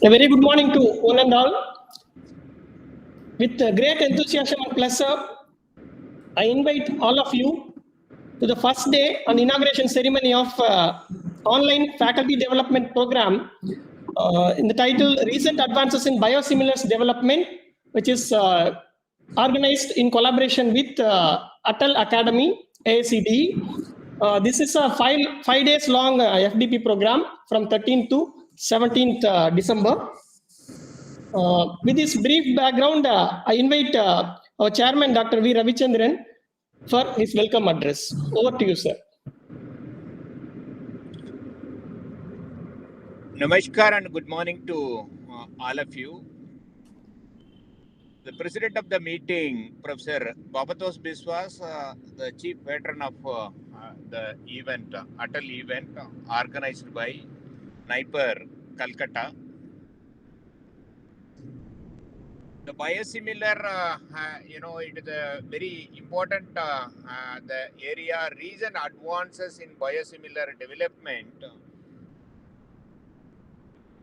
A very good morning to one and all. With great enthusiasm and pleasure, I invite all of you to the first day on inauguration ceremony of online faculty development program in the title Recent Advances in Biosimilars Development, which is organized in collaboration with Atal Academy, AACD. This is a five days long FDP program from 13th to 17th December. With this brief background, I invite our chairman, Dr. V. Ravichandran, for his welcome address. Over to you, sir. Namaskar and good morning to all of you. The president of the meeting, Professor Babatos Biswas, the chief patron of the event, Atal event organized by NIPER, Calcutta. The biosimilar, it is a very important the area. Recent advances in biosimilar development.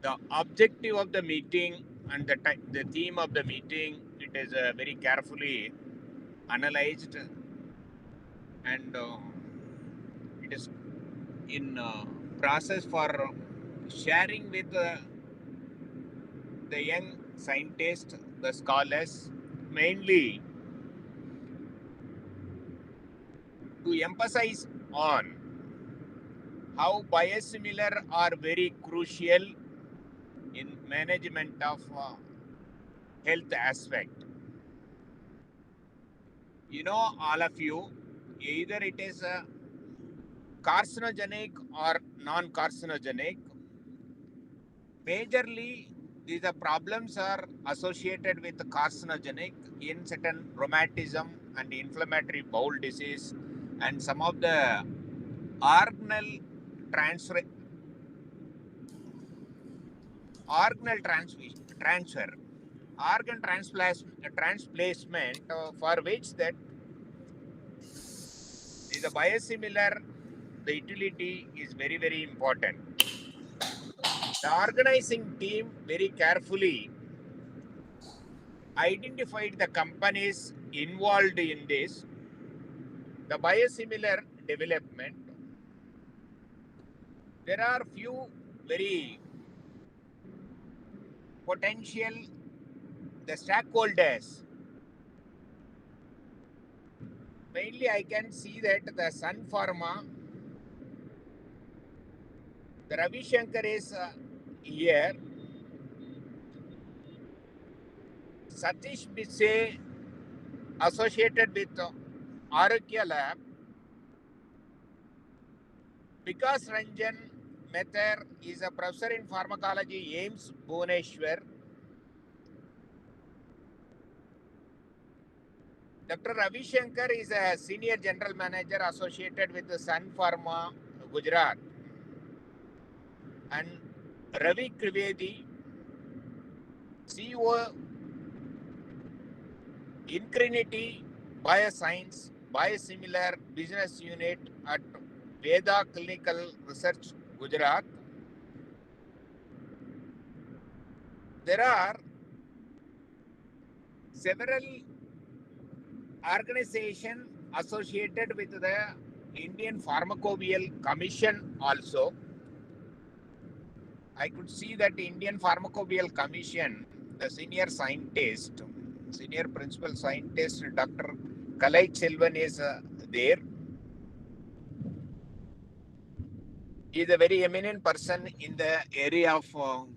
The objective of the meeting and the theme of the meeting, it is very carefully analyzed, and it is in process for sharing with the young scientists, the scholars, mainly to emphasize on how biosimilar are very crucial in management of health aspect. You know, all of you, either it is carcinogenic or non-carcinogenic. Majorly, these problems are associated with carcinogenic in certain rheumatism and inflammatory bowel disease and some of the organal transfer, organ transplacement for which that is a biosimilar, the utility is very, very important. The organizing team very carefully identified the companies involved in this, the biosimilar development. There are few very potential the stakeholders. Mainly I can see that the Sun Pharma, the Ravi Shankar is here, Satish Bisse associated with Arogya Lab, Vikas Ranjan Mehtar is a professor in pharmacology, AIIMS, Bhubaneswar. Dr. Ravi Shankar is a senior general manager associated with the Sun Pharma, Gujarat. And Ravi Trivedi, CEO, Incrinity Bioscience, Biosimilar Business Unit at Veda Clinical Research, Gujarat. There are several organizations associated with the Indian Pharmacopoeial Commission also. I could see that Indian Pharmacopoeial Commission, the senior scientist, senior principal scientist, Dr. Kalai Selvan is there. He is a very eminent person in the area of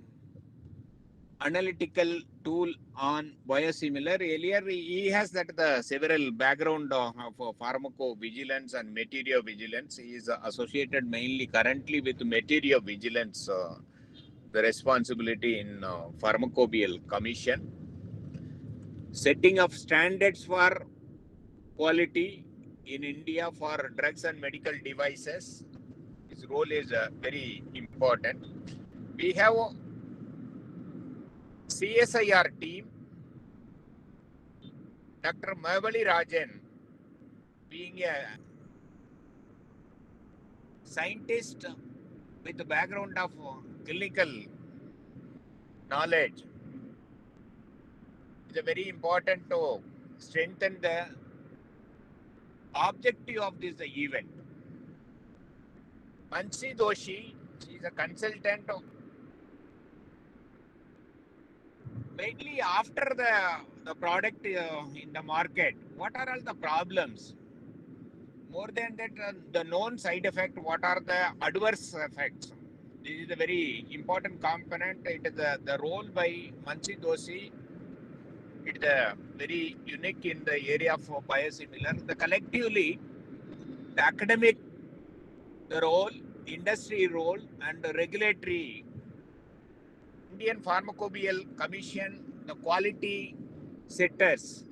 analytical tool on biosimilar. Earlier, he has the several background of pharmacovigilance and material-vigilance. He is associated mainly currently with material-vigilance, the responsibility in Pharmacopoeial Commission. Setting of standards for quality in India for drugs and medical devices. His role is very important. We have a CSIR team, Dr. Mavali Rajan, being a scientist with the background of clinical knowledge. It's very important to strengthen the objective of this event. Mansi Doshi, she is a consultant mainly after the product in the market. What are all the problems? More than that, the known side effect, what are the adverse effects? This is a very important component. It is the role by Mansi Doshi. It is very unique in the area of biosimilar. The collectively, the academic role, industry role, and the regulatory Indian Pharmacopoeial Commission, the quality setters,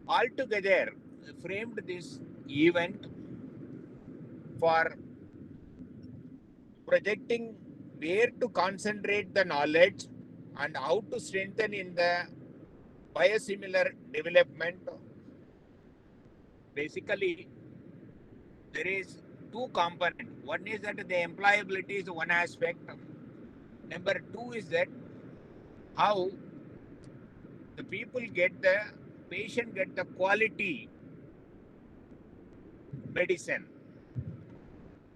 altogether framed this event for projecting where to concentrate the knowledge and how to strengthen in the biosimilar development. Basically, there is two components. One is that the employability is one aspect. Number two is that how the patient get the quality medicine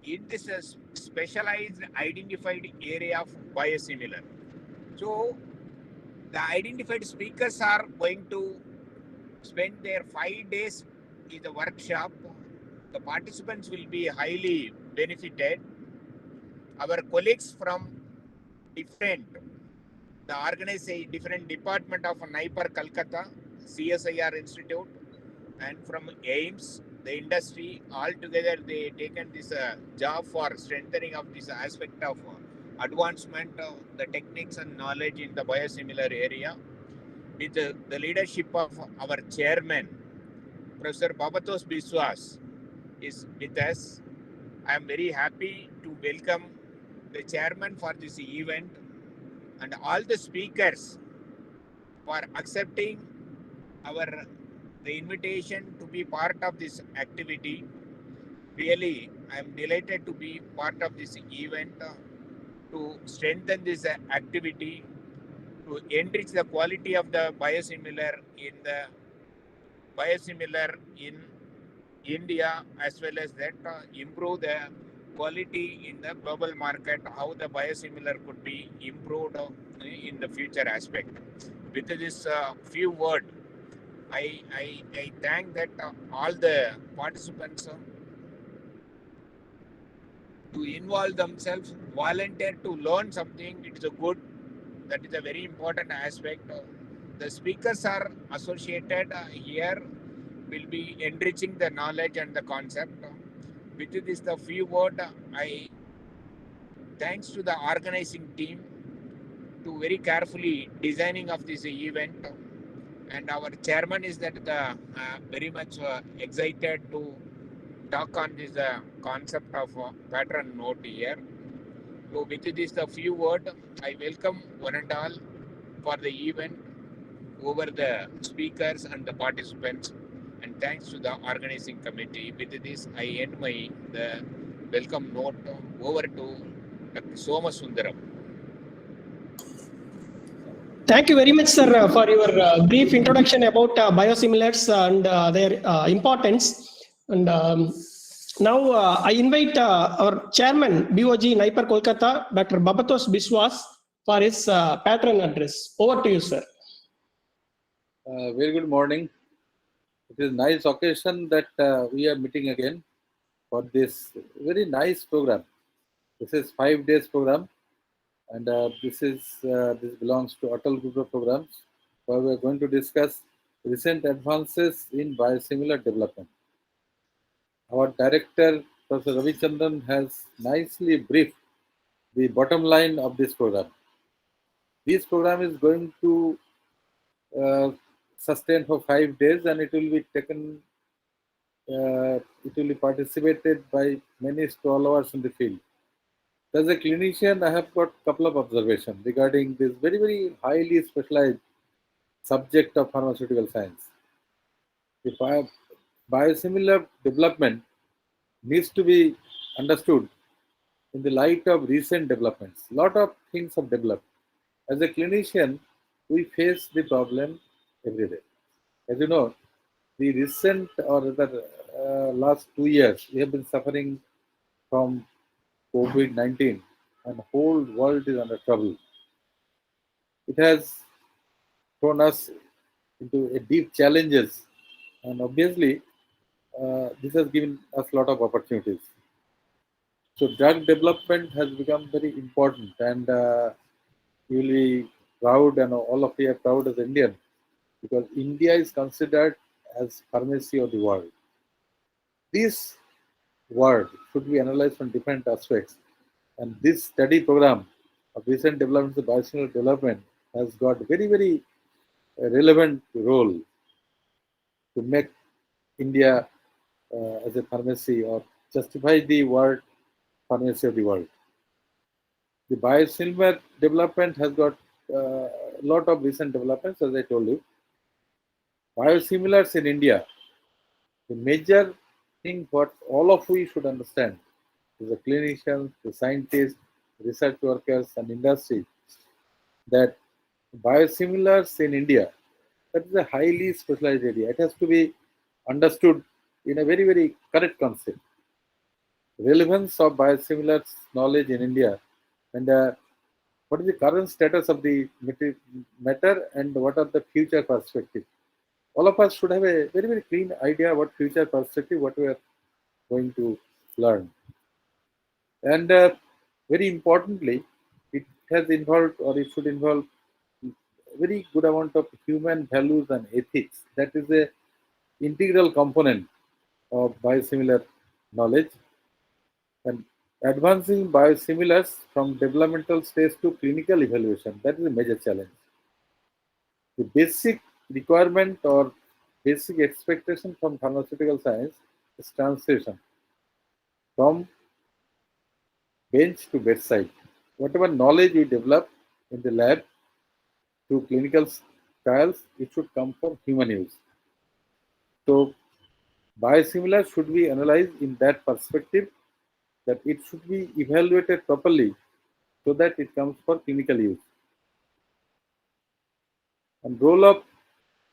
in this specialized identified area of biosimilar. So the identified speakers are going to spend their 5 days in the workshop. The participants will be highly benefited. Our colleagues from the organization, different department of NIPER Calcutta, CSIR Institute, and from AIMS, the industry, all together they taken this job for strengthening of this aspect of advancement of the techniques and knowledge in the biosimilar area. With the leadership of our chairman, Professor Babatos Biswas, is with us. I am very happy to welcome the chairman for this event and all the speakers for accepting the invitation to be part of this activity. Really, I am delighted to be part of this event to strengthen this activity, to enrich the quality of the biosimilar in India, as well as that improve the quality in the global market, how the biosimilar could be improved in the future aspect. With this few words, I thank that all the participants to involve themselves, volunteer to learn something. It is a good, that is a very important aspect. The speakers are associated here will be enriching the knowledge and the concept. With this, the few word, I thanks to the organizing team to very carefully designing of this event, and our chairman is that the very much excited to talk on this concept of pattern note here. So with this, the few word, I welcome one and all for the event over the speakers and the participants. And thanks to the organizing committee. With this, I end the welcome note over to Dr. Soma Sundaram. Thank you very much, sir, for your brief introduction about biosimilars and their importance. And now I invite our chairman, BOG NIPER Kolkata, Dr. Babatos Biswas, for his patron address. Over to you, sir. Very good morning. It is a nice occasion that we are meeting again for this very nice program. This is 5 days program, and this belongs to Atal Group of programs, where we are going to discuss recent advances in biosimilar development. Our director, Professor Ravichandran, has nicely briefed the bottom line of this program. This program is going to sustain for 5 days, and it will be taken. It will be participated by many scholars in the field. As a clinician, I have got a couple of observations regarding this very, very highly specialized subject of pharmaceutical science. The biosimilar development needs to be understood in the light of recent developments. A lot of things have developed. As a clinician, we face the problem every day. As you know, the recent or the last 2 years, we have been suffering from COVID-19, and the whole world is under trouble. It has thrown us into a deep challenges, and obviously, this has given us a lot of opportunities. So, drug development has become very important, and you will be proud, and all of you are proud as Indian, because India is considered as pharmacy of the world. This word should be analyzed from different aspects, and this study program of recent developments of biosimilar development has got very relevant role to make India as a pharmacy or justify the word pharmacy of the world. The biosimilar development has got a lot of recent developments, as I told you. Biosimilars in India, the major thing what all of we should understand is the clinicians, the scientists, research workers, and industry, that biosimilars in India, that is a highly specialized area. It has to be understood in a very correct concept. Relevance of biosimilars knowledge in India, and what is the current status of the matter, and what are the future perspective. All of us should have a very clean idea what future perspective, what we are going to learn. And very importantly, it has involved, or it should involve, very good amount of human values and ethics. That is a integral component of biosimilar knowledge. And advancing biosimilars from developmental stage to clinical evaluation, that is a major challenge. The basic requirement or basic expectation from pharmaceutical science is translation from bench to bedside. Whatever knowledge we develop in the lab to clinical trials, it should come for human use. So, biosimilars should be analyzed in that perspective, that it should be evaluated properly so that it comes for clinical use. And role of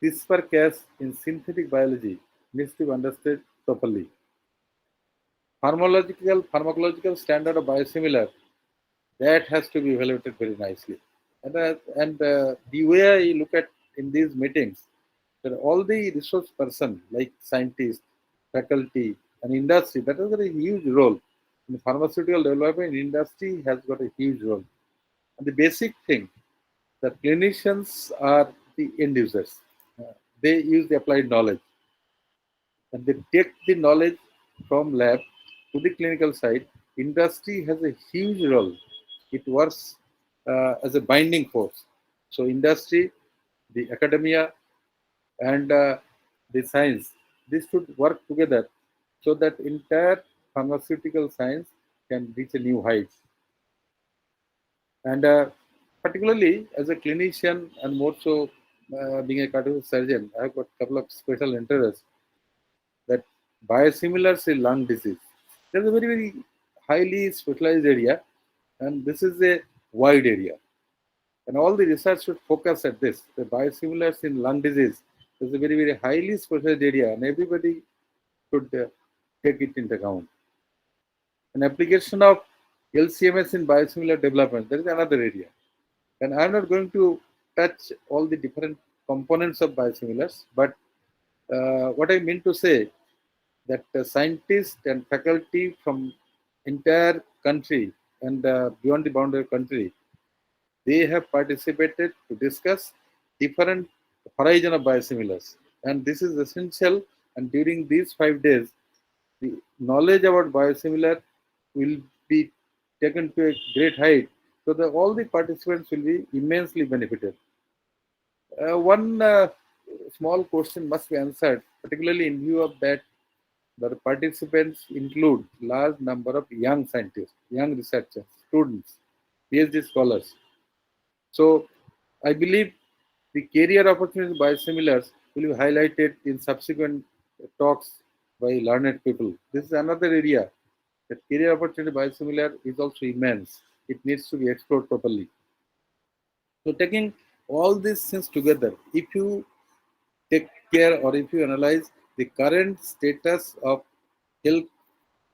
CRISPR-Cas in synthetic biology needs to be understood properly. Pharmacological standard of biosimilar, that has to be evaluated very nicely. And the way I look at in these meetings, that all the resource person like scientists, faculty, and industry, that has got a huge role in pharmaceutical development. Industry has got a huge role. And the basic thing, that clinicians are the end users. They use the applied knowledge, and they take the knowledge from lab to the clinical side. Industry has a huge role. It works as a binding force. So industry, the academia, and the science, this should work together so that entire pharmaceutical science can reach a new height. And particularly as a clinician, and more so being a cardiac surgeon, I have got a couple of special interests, that biosimilars in lung disease. There's a very highly specialized area, and this is a wide area. And all the research should focus at this. The biosimilars in lung disease is a very highly specialized area, and everybody should take it into account. An application of LCMS in biosimilar development, that is another area. And I'm not going to touch all the different components of biosimilars, but what I mean to say, that scientists and faculty from entire country and beyond the boundary of country, they have participated to discuss different horizon of biosimilars. And this is essential, and during these 5 days, the knowledge about biosimilar will be taken to a great height, so that all the participants will be immensely benefited. One small question must be answered, particularly in view of that the participants include large number of young scientists, young researchers, students, PhD scholars. So I believe the career opportunities biosimilars will be highlighted in subsequent talks by learned people. This is another area. The career opportunity biosimilar is also immense. It needs to be explored properly. So taking all these things together, if you take care or if you analyze the current status of health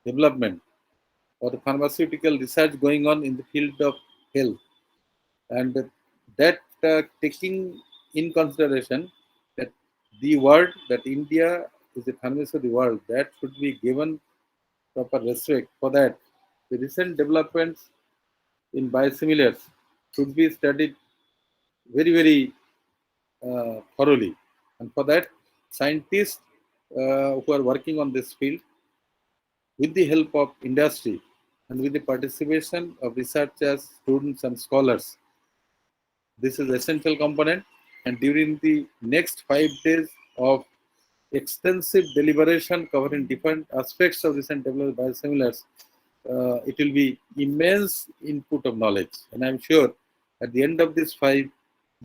development or the pharmaceutical research going on in the field of health, and that taking in consideration that the world, that India is the pharmacy of the world, that should be given proper respect. For that, the recent developments in biosimilars should be studied very, very thoroughly. And for that, scientists who are working on this field, with the help of industry and with the participation of researchers, students, and scholars, this is essential component. And during the next 5 days of extensive deliberation covering different aspects of recent developed biosimilars, it will be immense input of knowledge. And I'm sure at the end of these 5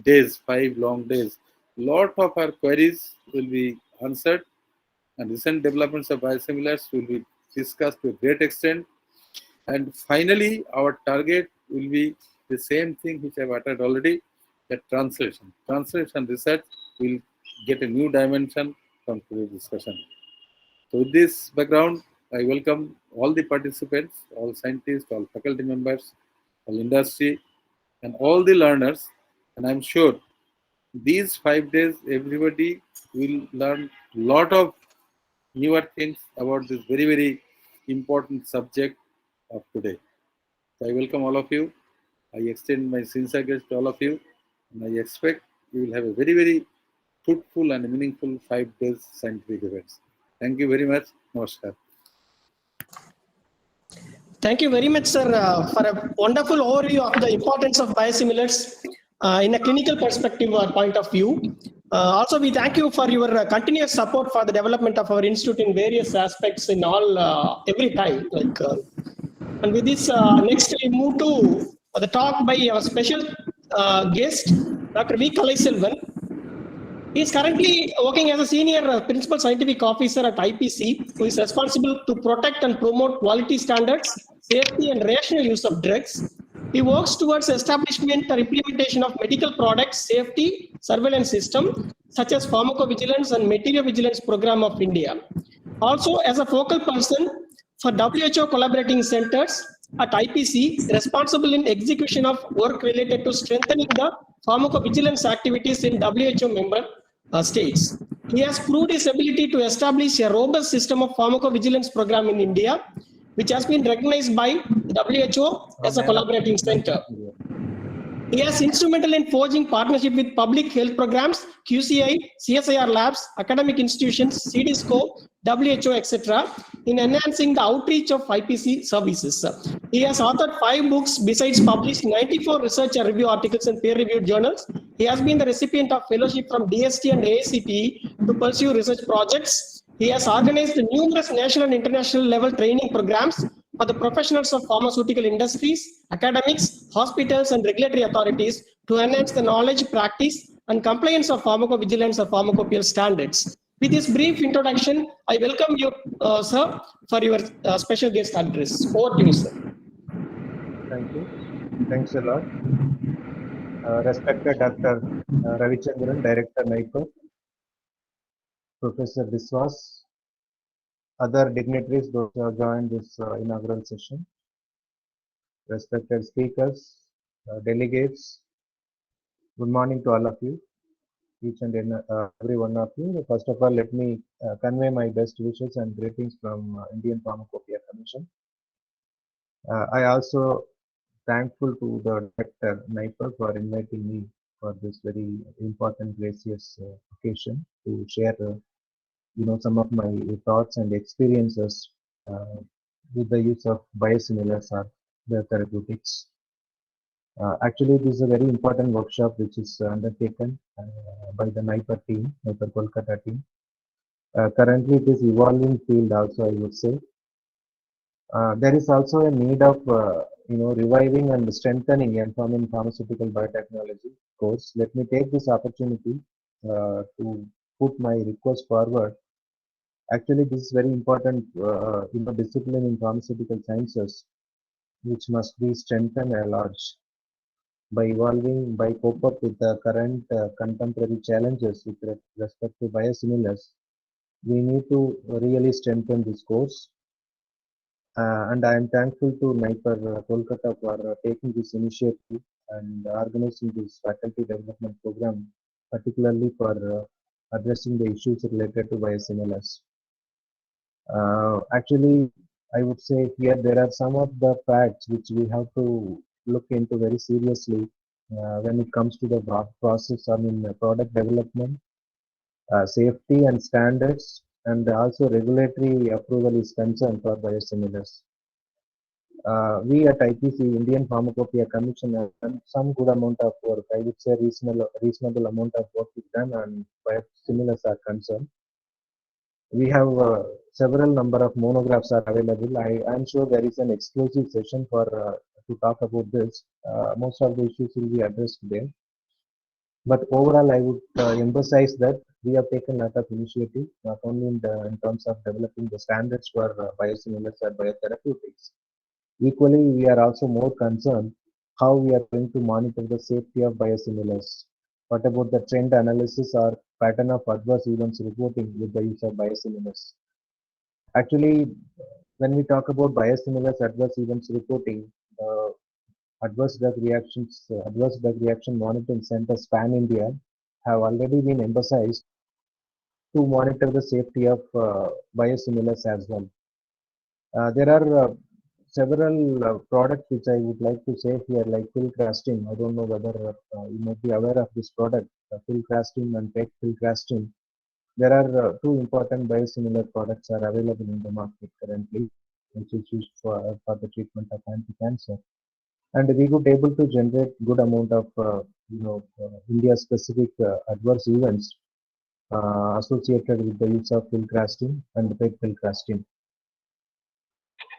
days, 5 long days, lot of our queries will be answered, and recent developments of biosimilars will be discussed to a great extent. And finally, our target will be the same thing which I've uttered already, that translation. Translation research will get a new dimension from today's discussion. So with this background, I welcome all the participants, all scientists, all faculty members, all industry, and all the learners. And I'm sure these 5 days, everybody will learn a lot of newer things about this very, very important subject of today. So I welcome all of you. I extend my sincere greetings to all of you, and I expect you will have a very, very fruitful and meaningful 5 days scientific events. Thank you very much. Namaskar. Thank you very much, sir, for a wonderful overview of the importance of biosimilars in a clinical perspective or point of view. Also, we thank you for your continuous support for the development of our institute in various aspects in all every time. And with this, next we move to the talk by our special guest, Dr. V. Kalaiselvan. He is currently working as a senior principal scientific officer at IPC, who is responsible to protect and promote quality standards, safety, and rational use of drugs. He works towards establishment or implementation of medical products safety surveillance system, such as pharmacovigilance and material vigilance program of India. Also, as a focal person for WHO collaborating centers at IPC, responsible in execution of work related to strengthening the pharmacovigilance activities in WHO member states. He has proved his ability to establish a robust system of pharmacovigilance program in India, which has been recognized by WHO as a collaborating center. He is instrumental in forging partnership with public health programs, QCI, CSIR labs, academic institutions, CDSCO, WHO, etc., in enhancing the outreach of IPC services. He has authored 5 books besides published 94 research and review articles in peer-reviewed journals. He has been the recipient of fellowship from DST and AICTE to pursue research projects. He has organized numerous national and international level training programs for the professionals of pharmaceutical industries, academics, hospitals, and regulatory authorities to enhance the knowledge, practice, and compliance of pharmacovigilance or pharmacopoeia standards. With this brief introduction, I welcome you, sir, for your special guest address. Over to you, sir. Thank you. Thanks a lot. Respected Dr. Ravichandran, Director NIPER, Professor Biswas, other dignitaries those who have joined this inaugural session, respected speakers, delegates, good morning to all of you, each and every one of you. First of all, let me convey my best wishes and greetings from Indian Pharmacopoeia Commission. I also thankful to the Director NIPER for inviting me for this very important, gracious occasion to share some of my thoughts and experiences with the use of biosimilars or the therapeutics. Actually, this is a very important workshop which is undertaken by the NIPER team, NIPER Kolkata team. Currently, it is evolving field also, I would say. There is also a need of reviving and strengthening M.Pharm in pharmaceutical biotechnology course. Let me take this opportunity to put my request forward. Actually, this is very important, discipline in pharmaceutical sciences, which must be strengthened a large. by evolving, by cope up with the current contemporary challenges with respect to biosimilars, we need to really strengthen this course. And I am thankful to NIPER Kolkata for taking this initiative and organizing this faculty development program, particularly for addressing the issues related to biosimilars. Actually, I would say here there are some of the facts which we have to look into very seriously when it comes to the process, I mean, product development, safety and standards, and also regulatory approval is concerned for biosimilars. We at IPC, Indian Pharmacopoeia Commission, have done some good amount of work. I would say reasonable amount of work is done on biosimilars are concerned. We have several number of monographs are available. I am sure there is an exclusive session for to talk about this. Most of the issues will be addressed today. But overall, I would emphasize that we have taken a lot of initiative, not only in terms of developing the standards for biosimilars or biotherapeutics. Equally, we are also more concerned how we are going to monitor the safety of biosimilars. What about the trend analysis or pattern of adverse events reporting with the use of biosimilars? Actually, when we talk about biosimilars adverse events reporting, adverse drug reaction monitoring centers pan India have already been emphasized to monitor the safety of biosimilars as well. There are several products which I would like to say here, like filgrastim. I don't know whether you might be aware of this product, filgrastim and pegfilgrastim. There are two important biosimilar products are available in the market currently, which is used for the treatment of anti-cancer. And we could able to generate good amount of India-specific adverse events associated with the use of filgrastim and pegfilgrastim.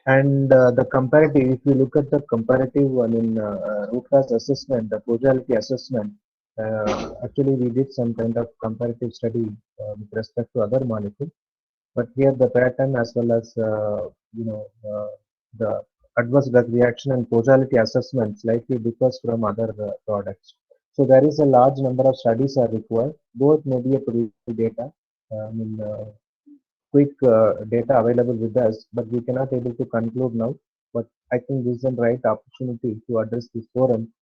And the comparative, if we look at the comparative, I mean, root cause assessment, the causality assessment, actually we did some kind of comparative study with respect to other molecules. But here the pattern as well as, the adverse drug reaction and causality assessment slightly differs from other products. So there is a large number of studies are required. Both may be a preliminary data. Quick data available with us, but we cannot able to conclude now. But I think this is the right opportunity to address this forum.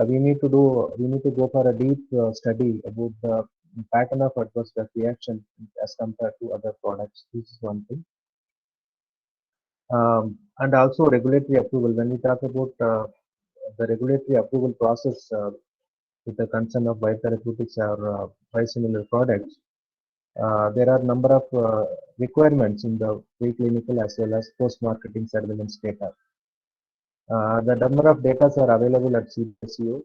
We need to go for a deep study about the pattern of adverse drug reaction as compared to other products. This is one thing. And also regulatory approval. When we talk about the regulatory approval process with the concern of biotherapeutics or biosimilar products, there are number of requirements in the preclinical as well as post-marketing surveillance data. The number of data are available at CDSCO.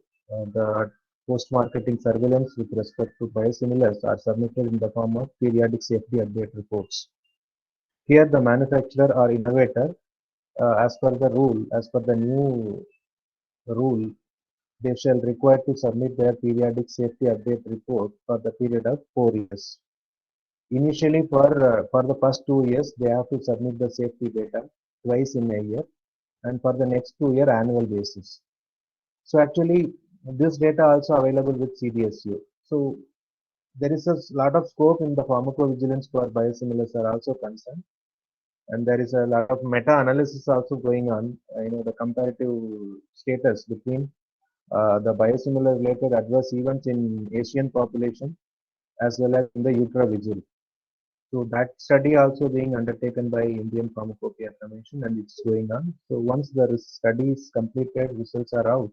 The post-marketing surveillance with respect to biosimilars are submitted in the form of periodic safety update reports. Here, the manufacturer or innovator, as per the new rule, they shall require to submit their periodic safety update report for the period of 4 years. Initially, for the first 2 years, they have to submit the safety data twice in a year, and for the next 2 year annual basis. So actually, this data also available with CDSCO. So there is a lot of scope in the pharmacovigilance for biosimilars are also concerned, and there is a lot of meta-analysis also going on. The comparative status between the biosimilar related adverse events in Asian population as well as in the ultra-vigil. So that study also being undertaken by Indian Pharmacopoeia Commission, and it's going on. So once the study is completed, results are out,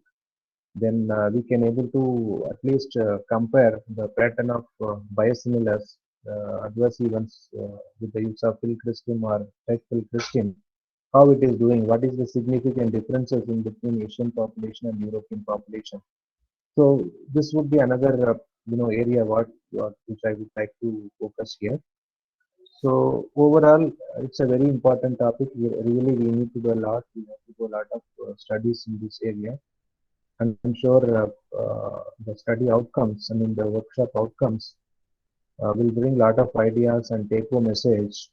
then we can able to at least compare the pattern of biosimilars adverse events with the use of filgrastim or pegfilgrastim, how it is doing, what is the significant differences in between Asian population and European population. So this would be another area which I would like to focus here. So overall, it's a very important topic. We need to do a lot. We have to do a lot of studies in this area, and I'm sure the study outcomes, the workshop outcomes, will bring a lot of ideas and take-home message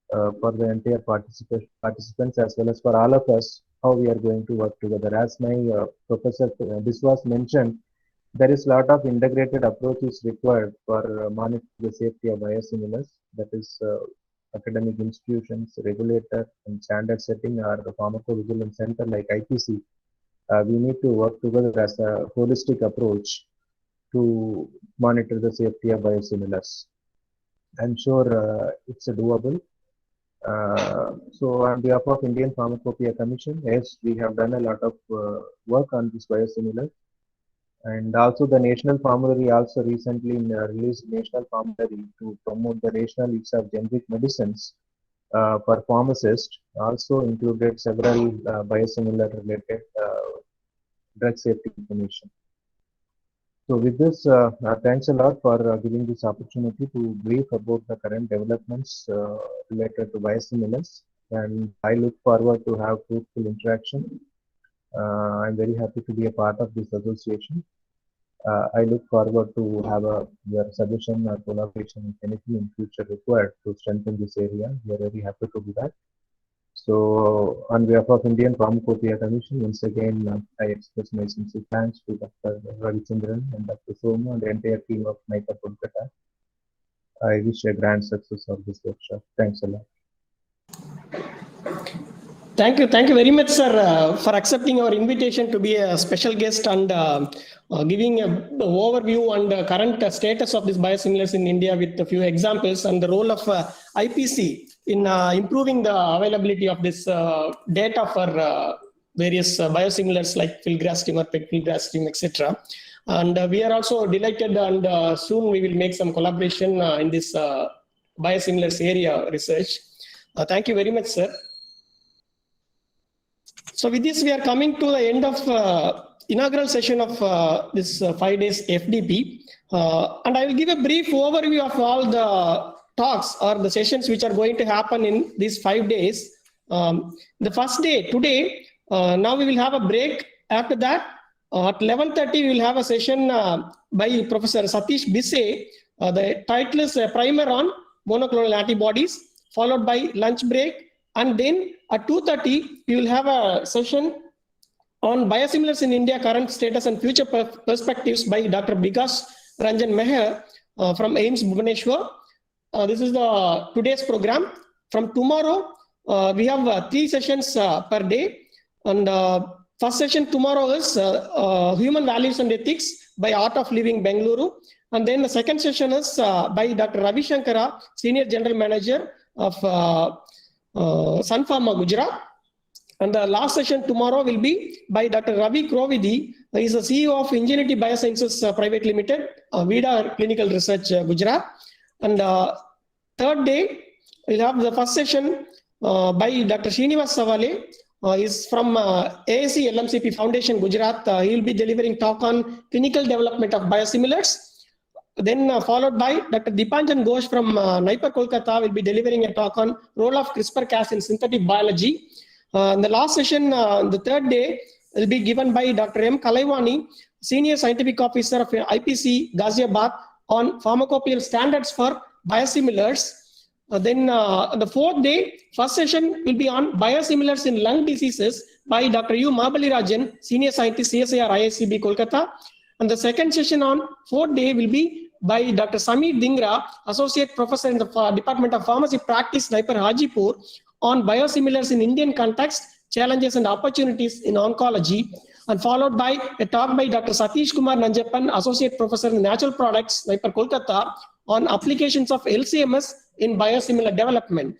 for the entire participants as well as for all of us how we are going to work together. As my Professor Biswas mentioned, there is a lot of integrated approaches required for monitoring the safety of biosimilars. That is academic institutions, regulator, and standard setting, or the pharmacovigilance center like IPC. We need to work together as a holistic approach to monitor the safety of biosimilars. I'm sure it's doable. So on behalf of Indian Pharmacopoeia Commission, yes, we have done a lot of work on this biosimilar. And also the National Formulary also recently released National Formulary to promote the rational use of generic medicines for pharmacists. Also included several biosimilar related drug safety information. So with this, thanks a lot for giving this opportunity to brief about the current developments related to biosimilars, and I look forward to have fruitful interaction. I'm very happy to be a part of this association. I look forward to have your suggestion or collaboration, if anything in future required to strengthen this area. We are very happy to do that. So on behalf of Indian Pharmacopoeia Commission, once again, I express my sincere thanks to Dr. Ravichandran and Dr. Soma and the entire team of NIPER Kolkata. I wish a grand success of this workshop. Thanks a lot. Thank you very much, sir, for accepting our invitation to be a special guest and giving an overview on the current status of these biosimilars in India with a few examples and the role of IPC in improving the availability of this data for various biosimilars like filgrastim or pegfilgrastim, etc. And we are also delighted, and soon we will make some collaboration in this biosimilars area research. Thank you very much, sir. So with this, we are coming to the end of inaugural session of this 5 days FDP. And I will give a brief overview of all the talks or the sessions which are going to happen in these 5 days. The first day, today, now we will have a break. After that, at 11:30, we will have a session by Professor Satish Bisse. The title is Primer on Monoclonal Antibodies, followed by lunch break. And then at 2:30, we will have a session on biosimilars in India, current status and future perspectives by Dr. Vikas Ranjan Meher from AIIMS Bhubaneswar. This is today's program. From tomorrow, we have 3 sessions per day. And first session tomorrow is Human Values and Ethics by Art of Living, Bengaluru. And then the second session is by Dr. Ravi Shankara, Senior General Manager of Sun Pharma, Gujarat. And the last session tomorrow will be by Dr. Ravi Krovidi. He is the CEO of Ingenuity Biosciences Private Limited, Vida Clinical Research, Gujarat. And third day, we'll have the first session by Dr. Srinivas Savale. He is from ASC LMCP Foundation, Gujarat. He will be delivering talk on clinical development of biosimilars. Then followed by Dr. Dipanjan Ghosh from NIPER Kolkata will be delivering a talk on role of CRISPR-Cas in synthetic biology. The last session, the third day, will be given by Dr. M. Kalaivani, Senior Scientific Officer of IPC Ghaziabad, on pharmacopoeial standards for biosimilars. Then the fourth day, first session will be on biosimilars in lung diseases by Dr. U. Mahabali Senior Scientist, CSIR IICB Kolkata. And the second session on fourth day will be by Dr. Sameer Dhingra, Associate Professor in the Department of Pharmacy Practice, NIPER Hajipur, on biosimilars in Indian context, challenges and opportunities in oncology, and followed by a talk by Dr. Satish Kumar Nanjappan, Associate Professor in Natural Products, NIPER Kolkata, on applications of LCMS in biosimilar development.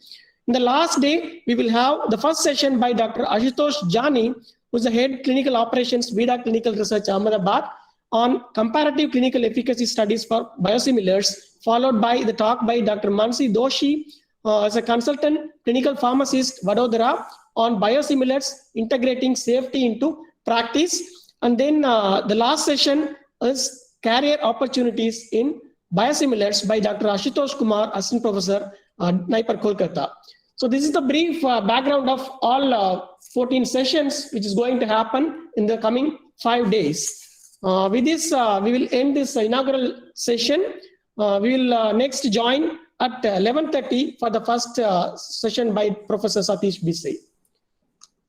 In the last day, we will have the first session by Dr. Ashutosh Jani, who is the Head Clinical Operations, Vida Clinical Research, Ahmedabad, on comparative clinical efficacy studies for biosimilars, followed by the talk by Dr. Mansi Doshi, as a consultant clinical pharmacist, Vadodara, on biosimilars integrating safety into practice. And then the last session is career opportunities in biosimilars by Dr. Ashutosh Kumar, Assistant Professor, NIPER Kolkata. So this is the brief background of all 14 sessions, which is going to happen in the coming 5 days. With this, we will end this inaugural session. We will next join at 11:30 for the first session by Professor Satish Bisse.